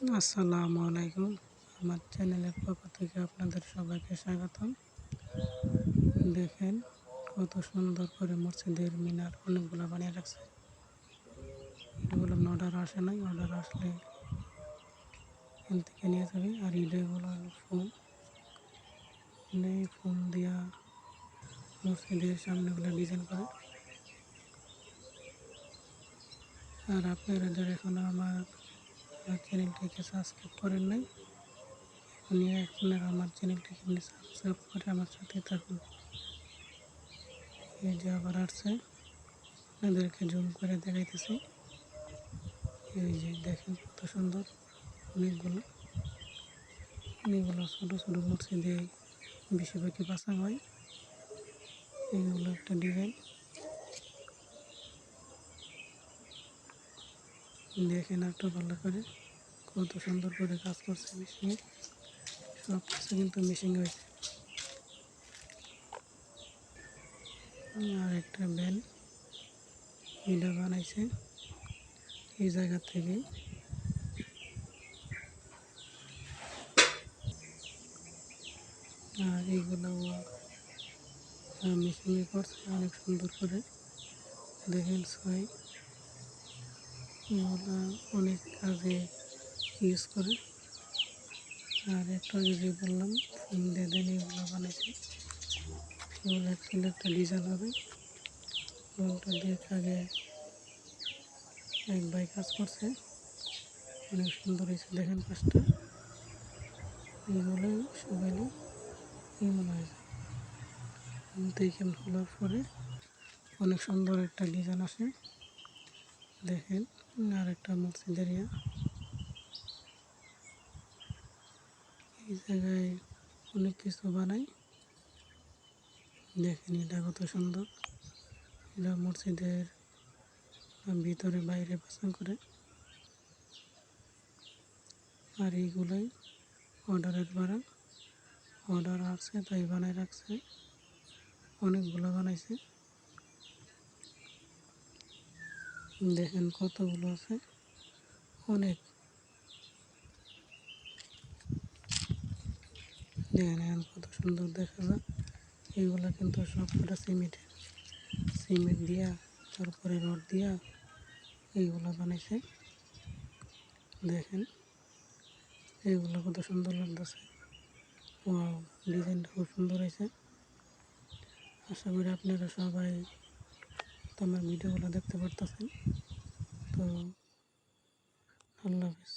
আসসালামু আলাইকুম। আমার চ্যানেলের পক্ষ থেকে আপনাদের সবাইকে স্বাগতম। দেখেন কত সুন্দর করে মসজিদের মিনার অনেকগুলো বানিয়ে রাখছে। এগুলো অর্ডার আসে নাই, অর্ডার আসলে এখান থেকে নিয়ে যাবে। আর এগুলো হলো ফোম, ফোম দিয়া মসজিদের সামনেগুলো ডিজাইন করে। আর আপনারা যারা এখনো আমার চ্যানেলটিকে সাবস্ক্রাইব করেন নাই, এখনই আপনারা আমার চ্যানেলটিকে সাবস্ক্রাইব করে আমার সাথে থাকুন। এই যে আবার আসছে, আপনাদেরকে জুম করে দেখাইতেছি। এই যে দেখেন কত সুন্দর, অনেকগুলো ছোটো ছোটো মসজিদে বেশিরভাগই বাসা হয়। এইগুলো একটা ডিজাইন, দেখেন একটু ভালো করে কত সুন্দর করে কাজ করছে মেশিনে। সব কিছু কিন্তু মেশিন হয়েছে। আর একটা ব্যান এটা বানাইছে এই জায়গা থেকে। আর এইগুলো মেশিনে করছে অনেক সুন্দর করে। দেখেন ছয়, এগুলো অনেক কাজে ইউজ করে। আর একটু আগে যে বললাম ফোন দিয়ে দেন এগুলো বানাইছে, এগুলো অ্যাকচুয়ালি একটা ডিজাইন হবে। ফোনটা দিয়ে আগে এক ভাই কাজ করছে, অনেক সুন্দর হয়েছে। দেখেন কাজটা, এইগুলোই সবাই এই মনে হয়েছে দেখেন খোলার পরে অনেক সুন্দর একটা ডিজাইন আসে। দেখেন আর একটা মসজিদের এই জায়গায় অনেক কিছু বানাই। দেখেন এটা কত সুন্দর, এটা মসজিদের ভিতরে বাইরে বাসন করে। আর এইগুলোই অর্ডারের বাড়া, অর্ডার আসছে তাই বানাই রাখছে, অনেকগুলো বানাইছে। দেখেন কতগুলো আছে, অনেক। দেখেন এখন কত সুন্দর দেখা যায়। এইগুলো কিন্তু সবকটা সিমেন্ট দিয়া, তারপরে রড দিয়া এইগুলো বানাইছে। দেখেন এইগুলো কত সুন্দর লাগতেছে। ওয়াও, ডিজাইনটা খুব সুন্দর হয়েছে। আশা করি আপনারা সবাই আমার ভিডিওগুলো দেখতে পারতেছেন। তো আল্লাহ হাফেজ।